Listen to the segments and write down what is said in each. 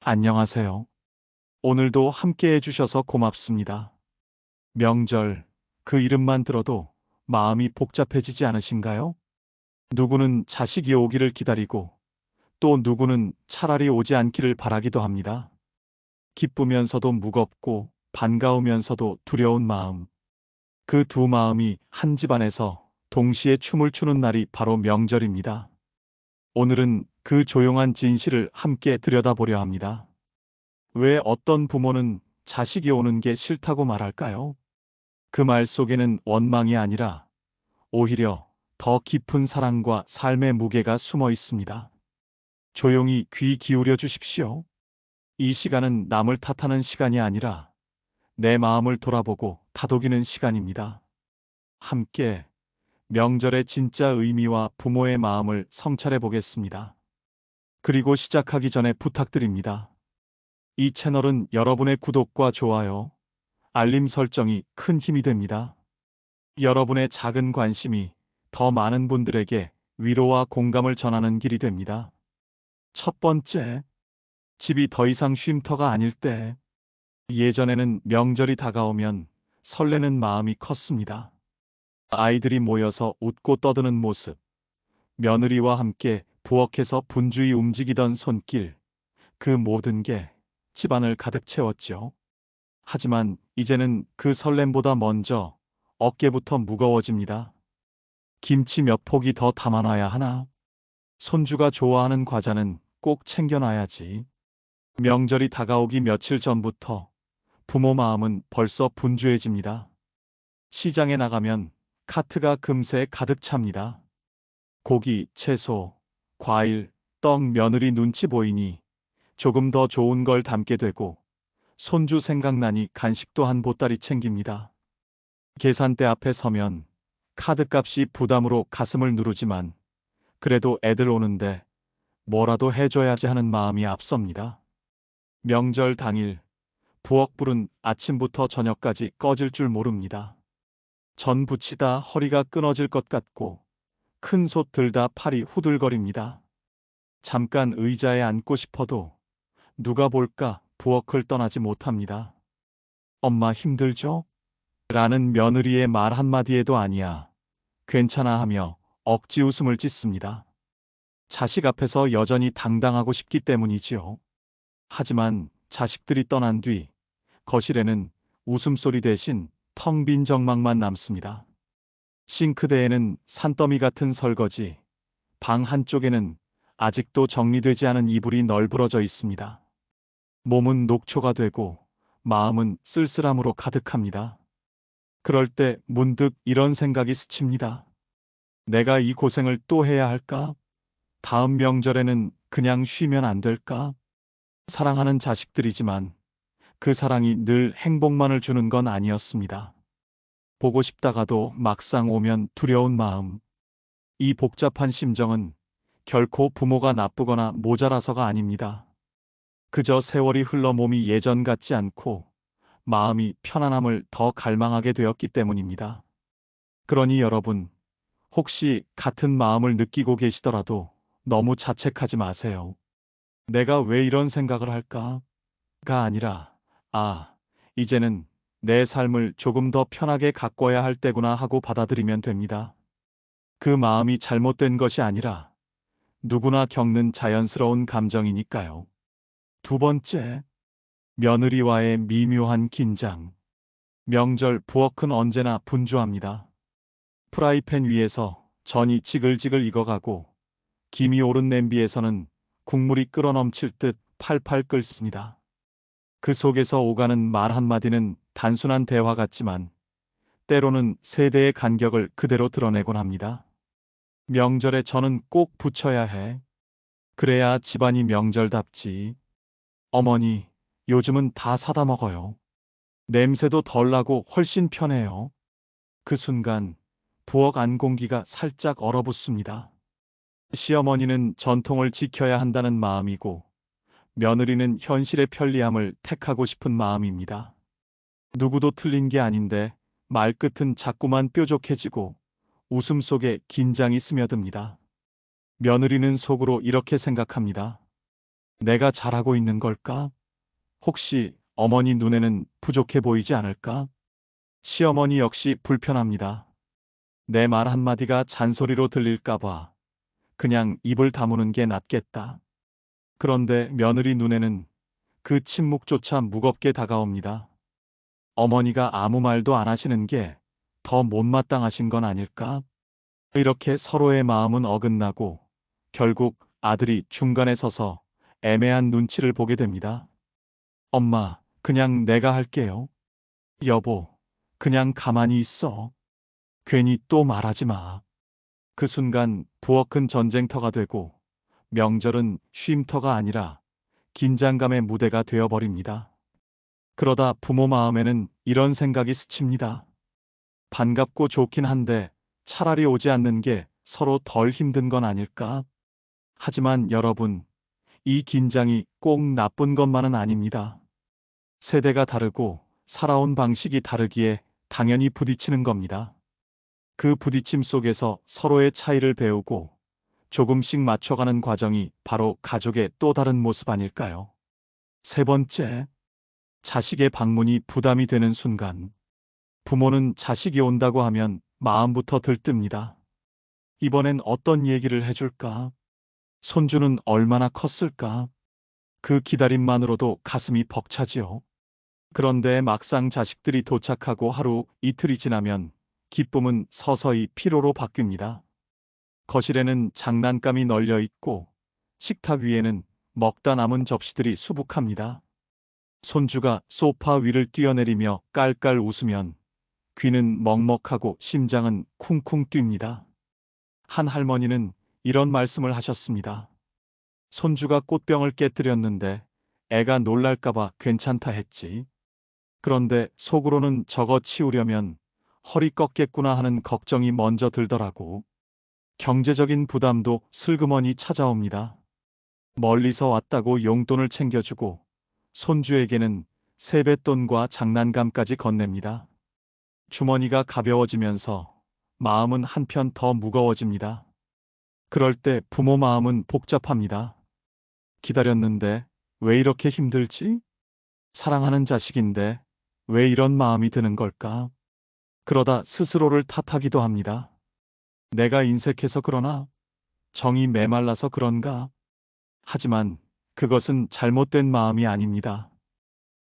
안녕하세요. 오늘도 함께 해주셔서 고맙습니다. 명절, 그 이름만 들어도 마음이 복잡해지지 않으신가요? 누구는 자식이 오기를 기다리고 또 누구는 차라리 오지 않기를 바라기도 합니다. 기쁘면서도 무겁고 반가우면서도 두려운 마음. 그 두 마음이 한 집안에서 동시에 춤을 추는 날이 바로 명절입니다. 오늘은 그 조용한 진실을 함께 들여다보려 합니다. 왜 어떤 부모는 자식이 오는 게 싫다고 말할까요? 그 말 속에는 원망이 아니라 오히려 더 깊은 사랑과 삶의 무게가 숨어 있습니다. 조용히 귀 기울여 주십시오. 이 시간은 남을 탓하는 시간이 아니라 내 마음을 돌아보고 다독이는 시간입니다. 함께 명절의 진짜 의미와 부모의 마음을 성찰해 보겠습니다. 그리고 시작하기 전에 부탁드립니다. 이 채널은 여러분의 구독과 좋아요, 알림 설정이 큰 힘이 됩니다. 여러분의 작은 관심이 더 많은 분들에게 위로와 공감을 전하는 길이 됩니다. 첫 번째, 집이 더 이상 쉼터가 아닐 때. 예전에는 명절이 다가오면 설레는 마음이 컸습니다. 아이들이 모여서 웃고 떠드는 모습, 며느리와 함께 부엌에서 분주히 움직이던 손길, 그 모든 게 집안을 가득 채웠죠. 하지만 이제는 그 설렘보다 먼저 어깨부터 무거워집니다. 김치 몇 포기 더 담아놔야 하나? 손주가 좋아하는 과자는 꼭 챙겨놔야지. 명절이 다가오기 며칠 전부터 부모 마음은 벌써 분주해집니다. 시장에 나가면 카트가 금세 가득 찹니다. 고기, 채소, 과일, 떡, 며느리 눈치 보이니 조금 더 좋은 걸 담게 되고 손주 생각나니 간식도 한 보따리 챙깁니다. 계산대 앞에 서면 카드값이 부담으로 가슴을 누르지만 그래도 애들 오는데 뭐라도 해줘야지 하는 마음이 앞섭니다. 명절 당일 부엌불은 아침부터 저녁까지 꺼질 줄 모릅니다. 전 부치다 허리가 끊어질 것 같고 큰 솥 들다 팔이 후들거립니다. 잠깐 의자에 앉고 싶어도 누가 볼까 부엌을 떠나지 못합니다. 엄마 힘들죠? 라는 며느리의 말 한마디에도 아니야, 괜찮아 하며 억지 웃음을 짓습니다. 자식 앞에서 여전히 당당하고 싶기 때문이지요. 하지만 자식들이 떠난 뒤 거실에는 웃음소리 대신 텅 빈 정막만 남습니다. 싱크대에는 산더미 같은 설거지, 방 한쪽에는 아직도 정리되지 않은 이불이 널브러져 있습니다. 몸은 녹초가 되고 마음은 쓸쓸함으로 가득합니다. 그럴 때 문득 이런 생각이 스칩니다. 내가 이 고생을 또 해야 할까? 다음 명절에는 그냥 쉬면 안 될까? 사랑하는 자식들이지만 그 사랑이 늘 행복만을 주는 건 아니었습니다. 보고 싶다가도 막상 오면 두려운 마음. 이 복잡한 심정은 결코 부모가 나쁘거나 모자라서가 아닙니다. 그저 세월이 흘러 몸이 예전 같지 않고 마음이 편안함을 더 갈망하게 되었기 때문입니다. 그러니 여러분, 혹시 같은 마음을 느끼고 계시더라도 너무 자책하지 마세요. 내가 왜 이런 생각을 할까? 가 아니라, 아, 이제는 내 삶을 조금 더 편하게 가꿔야 할 때구나 하고 받아들이면 됩니다. 그 마음이 잘못된 것이 아니라 누구나 겪는 자연스러운 감정이니까요. 두 번째, 며느리와의 미묘한 긴장. 명절 부엌은 언제나 분주합니다. 프라이팬 위에서 전이 지글지글 익어가고 김이 오른 냄비에서는 국물이 끓어넘칠 듯 팔팔 끓습니다. 그 속에서 오가는 말 한마디는 단순한 대화 같지만 때로는 세대의 간격을 그대로 드러내곤 합니다. 명절에 저는 꼭 부쳐야 해. 그래야 집안이 명절답지. 어머니, 요즘은 다 사다 먹어요. 냄새도 덜 나고 훨씬 편해요. 그 순간 부엌 안 공기가 살짝 얼어붙습니다. 시어머니는 전통을 지켜야 한다는 마음이고 며느리는 현실의 편리함을 택하고 싶은 마음입니다. 누구도 틀린 게 아닌데 말끝은 자꾸만 뾰족해지고 웃음 속에 긴장이 스며듭니다. 며느리는 속으로 이렇게 생각합니다. 내가 잘하고 있는 걸까? 혹시 어머니 눈에는 부족해 보이지 않을까? 시어머니 역시 불편합니다. 내 말 한마디가 잔소리로 들릴까봐 그냥 입을 다무는 게 낫겠다. 그런데 며느리 눈에는 그 침묵조차 무겁게 다가옵니다. 어머니가 아무 말도 안 하시는 게 더 못마땅하신 건 아닐까? 이렇게 서로의 마음은 어긋나고 결국 아들이 중간에 서서 애매한 눈치를 보게 됩니다. 엄마, 그냥 내가 할게요. 여보, 그냥 가만히 있어. 괜히 또 말하지 마. 그 순간 부엌은 전쟁터가 되고 명절은 쉼터가 아니라 긴장감의 무대가 되어버립니다. 그러다 부모 마음에는 이런 생각이 스칩니다. 반갑고 좋긴 한데 차라리 오지 않는 게 서로 덜 힘든 건 아닐까? 하지만 여러분, 이 긴장이 꼭 나쁜 것만은 아닙니다. 세대가 다르고 살아온 방식이 다르기에 당연히 부딪히는 겁니다. 그 부딪힘 속에서 서로의 차이를 배우고 조금씩 맞춰가는 과정이 바로 가족의 또 다른 모습 아닐까요? 세 번째, 자식의 방문이 부담이 되는 순간. 부모는 자식이 온다고 하면 마음부터 들뜹니다. 이번엔 어떤 얘기를 해줄까? 손주는 얼마나 컸을까? 그 기다림만으로도 가슴이 벅차지요. 그런데 막상 자식들이 도착하고 하루 이틀이 지나면 기쁨은 서서히 피로로 바뀝니다. 거실에는 장난감이 널려 있고 식탁 위에는 먹다 남은 접시들이 수북합니다. 손주가 소파 위를 뛰어내리며 깔깔 웃으면 귀는 먹먹하고 심장은 쿵쿵 뜁니다. 한 할머니는 이런 말씀을 하셨습니다. 손주가 꽃병을 깨뜨렸는데 애가 놀랄까봐 괜찮다 했지. 그런데 속으로는 저거 치우려면 허리 꺾겠구나 하는 걱정이 먼저 들더라고. 경제적인 부담도 슬그머니 찾아옵니다. 멀리서 왔다고 용돈을 챙겨주고 손주에게는 세뱃돈과 장난감까지 건넵니다. 주머니가 가벼워지면서 마음은 한편 더 무거워집니다. 그럴 때 부모 마음은 복잡합니다. 기다렸는데 왜 이렇게 힘들지? 사랑하는 자식인데 왜 이런 마음이 드는 걸까? 그러다 스스로를 탓하기도 합니다. 내가 인색해서 그러나? 정이 메말라서 그런가? 하지만 그것은 잘못된 마음이 아닙니다.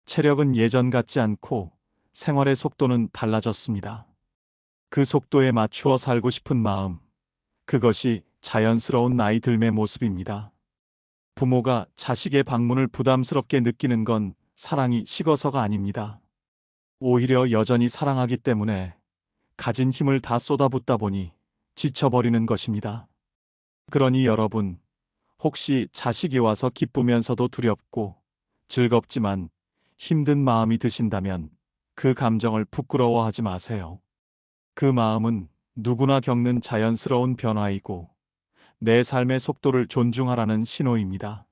체력은 예전 같지 않고 생활의 속도는 달라졌습니다. 그 속도에 맞추어 살고 싶은 마음, 그것이 자연스러운 나이 들매 모습입니다. 부모가 자식의 방문을 부담스럽게 느끼는 건 사랑이 식어서가 아닙니다. 오히려 여전히 사랑하기 때문에 가진 힘을 다 쏟아붓다 보니 지쳐버리는 것입니다. 그러니 여러분, 혹시 자식이 와서 기쁘면서도 두렵고 즐겁지만 힘든 마음이 드신다면 그 감정을 부끄러워하지 마세요. 그 마음은 누구나 겪는 자연스러운 변화이고 내 삶의 속도를 존중하라는 신호입니다.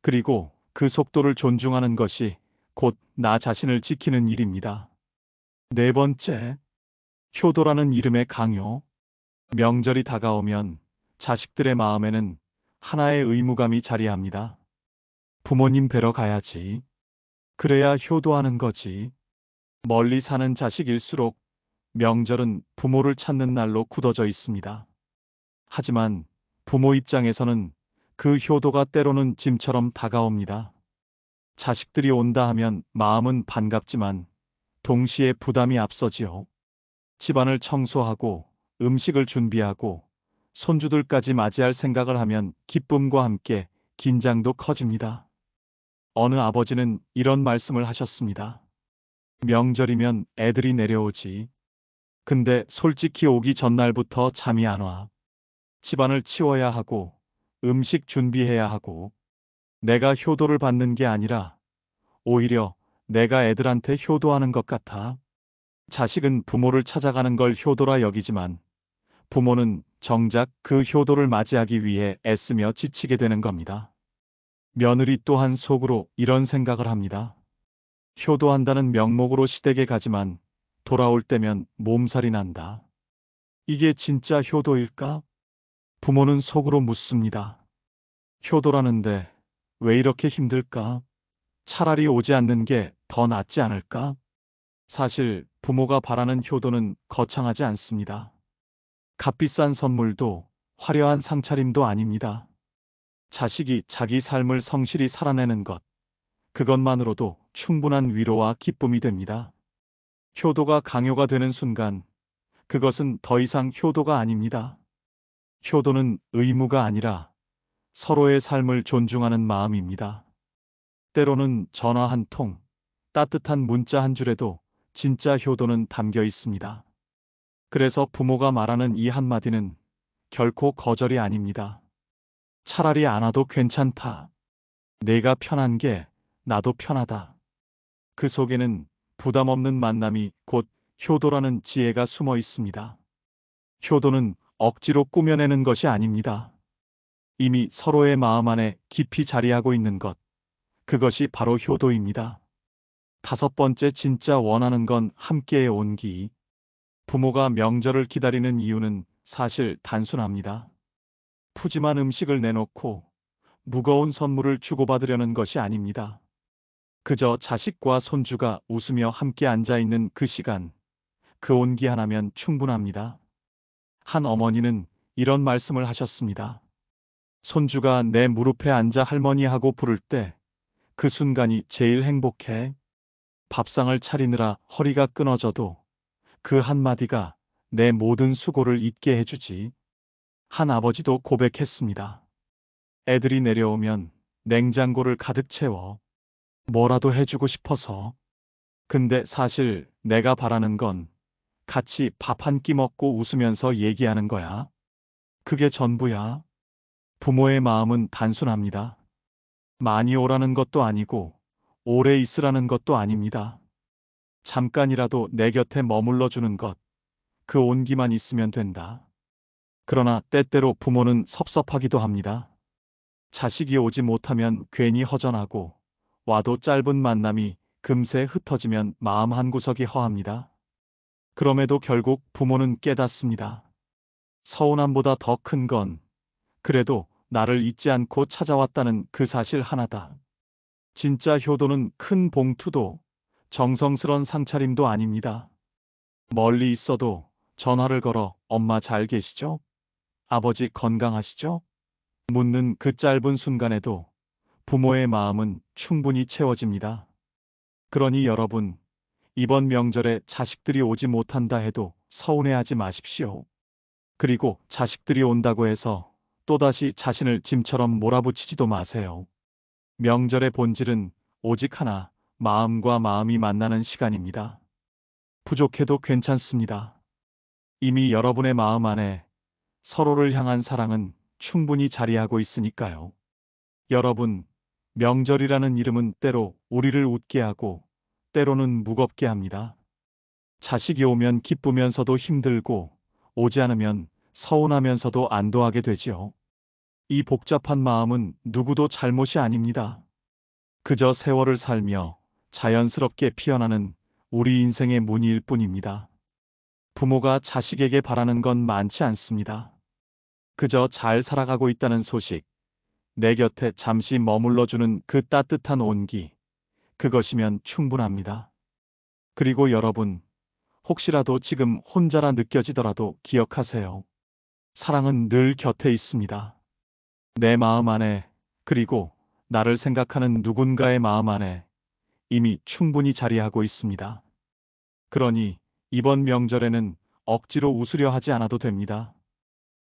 그리고 그 속도를 존중하는 것이 곧 나 자신을 지키는 일입니다. 네 번째, 효도라는 이름의 강요. 명절이 다가오면 자식들의 마음에는 하나의 의무감이 자리합니다. 부모님 뵈러 가야지. 그래야 효도하는 거지. 멀리 사는 자식일수록 명절은 부모를 찾는 날로 굳어져 있습니다. 하지만 부모 입장에서는 그 효도가 때로는 짐처럼 다가옵니다. 자식들이 온다 하면 마음은 반갑지만 동시에 부담이 앞서지요. 집안을 청소하고 음식을 준비하고 손주들까지 맞이할 생각을 하면 기쁨과 함께 긴장도 커집니다. 어느 아버지는 이런 말씀을 하셨습니다. 명절이면 애들이 내려오지. 근데 솔직히 오기 전날부터 잠이 안 와. 집안을 치워야 하고 음식 준비해야 하고 내가 효도를 받는 게 아니라 오히려 내가 애들한테 효도하는 것 같아. 자식은 부모를 찾아가는 걸 효도라 여기지만 부모는 정작 그 효도를 맞이하기 위해 애쓰며 지치게 되는 겁니다. 며느리 또한 속으로 이런 생각을 합니다. 효도한다는 명목으로 시댁에 가지만 돌아올 때면 몸살이 난다. 이게 진짜 효도일까? 부모는 속으로 묻습니다. 효도라는데 왜 이렇게 힘들까? 차라리 오지 않는 게 더 낫지 않을까? 사실 부모가 바라는 효도는 거창하지 않습니다. 값비싼 선물도 화려한 상차림도 아닙니다. 자식이 자기 삶을 성실히 살아내는 것, 그것만으로도 충분한 위로와 기쁨이 됩니다. 효도가 강요가 되는 순간, 그것은 더 이상 효도가 아닙니다. 효도는 의무가 아니라 서로의 삶을 존중하는 마음입니다. 때로는 전화 한 통, 따뜻한 문자 한 줄에도 진짜 효도는 담겨 있습니다. 그래서 부모가 말하는 이 한마디는 결코 거절이 아닙니다. 차라리 안 와도 괜찮다. 내가 편한 게 나도 편하다. 그 속에는 부담 없는 만남이 곧 효도라는 지혜가 숨어 있습니다. 효도는 억지로 꾸며내는 것이 아닙니다. 이미 서로의 마음 안에 깊이 자리하고 있는 것, 그것이 바로 효도입니다. 다섯 번째, 진짜 원하는 건 함께의 온기. 부모가 명절을 기다리는 이유는 사실 단순합니다. 푸짐한 음식을 내놓고 무거운 선물을 주고받으려는 것이 아닙니다. 그저 자식과 손주가 웃으며 함께 앉아있는 그 시간, 그 온기 하나면 충분합니다. 한 어머니는 이런 말씀을 하셨습니다. 손주가 내 무릎에 앉아 할머니 하고 부를 때 그 순간이 제일 행복해. 밥상을 차리느라 허리가 끊어져도 그 한마디가 내 모든 수고를 잊게 해주지. 한 아버지도 고백했습니다. 애들이 내려오면 냉장고를 가득 채워. 뭐라도 해주고 싶어서. 근데 사실 내가 바라는 건 같이 밥 한 끼 먹고 웃으면서 얘기하는 거야. 그게 전부야. 부모의 마음은 단순합니다. 많이 오라는 것도 아니고 오래 있으라는 것도 아닙니다. 잠깐이라도 내 곁에 머물러 주는 것, 그 온기만 있으면 된다. 그러나 때때로 부모는 섭섭하기도 합니다. 자식이 오지 못하면 괜히 허전하고 와도 짧은 만남이 금세 흩어지면 마음 한구석이 허합니다. 그럼에도 결국 부모는 깨닫습니다. 서운함보다 더 큰 건 그래도 나를 잊지 않고 찾아왔다는 그 사실 하나다. 진짜 효도는 큰 봉투도 정성스런 상차림도 아닙니다. 멀리 있어도 전화를 걸어 엄마 잘 계시죠? 아버지 건강하시죠? 묻는 그 짧은 순간에도 부모의 마음은 충분히 채워집니다. 그러니 여러분, 이번 명절에 자식들이 오지 못한다 해도 서운해하지 마십시오. 그리고 자식들이 온다고 해서 또다시 자신을 짐처럼 몰아붙이지도 마세요. 명절의 본질은 오직 하나, 마음과 마음이 만나는 시간입니다. 부족해도 괜찮습니다. 이미 여러분의 마음 안에 서로를 향한 사랑은 충분히 자리하고 있으니까요. 여러분, 명절이라는 이름은 때로 우리를 웃게 하고 때로는 무겁게 합니다. 자식이 오면 기쁘면서도 힘들고 오지 않으면 서운하면서도 안도하게 되지요. 이 복잡한 마음은 누구도 잘못이 아닙니다. 그저 세월을 살며 자연스럽게 피어나는 우리 인생의 무늬일 뿐입니다. 부모가 자식에게 바라는 건 많지 않습니다. 그저 잘 살아가고 있다는 소식, 내 곁에 잠시 머물러주는 그 따뜻한 온기, 그것이면 충분합니다. 그리고 여러분, 혹시라도 지금 혼자라 느껴지더라도 기억하세요. 사랑은 늘 곁에 있습니다. 내 마음 안에, 그리고 나를 생각하는 누군가의 마음 안에 이미 충분히 자리하고 있습니다. 그러니 이번 명절에는 억지로 웃으려 하지 않아도 됩니다.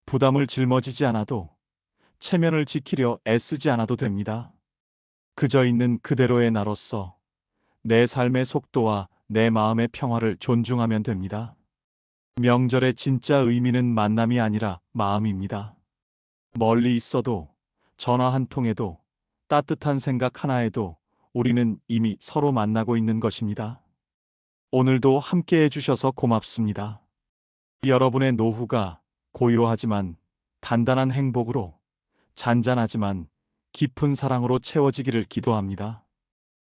부담을 짊어지지 않아도, 체면을 지키려 애쓰지 않아도 됩니다. 그저 있는 그대로의 나로서 내 삶의 속도와 내 마음의 평화를 존중하면 됩니다. 명절의 진짜 의미는 만남이 아니라 마음입니다. 멀리 있어도, 전화 한 통에도, 따뜻한 생각 하나에도 우리는 이미 서로 만나고 있는 것입니다. 오늘도 함께 해주셔서 고맙습니다. 여러분의 노후가 고요하지만 단단한 행복으로, 잔잔하지만 깊은 사랑으로 채워지기를 기도합니다.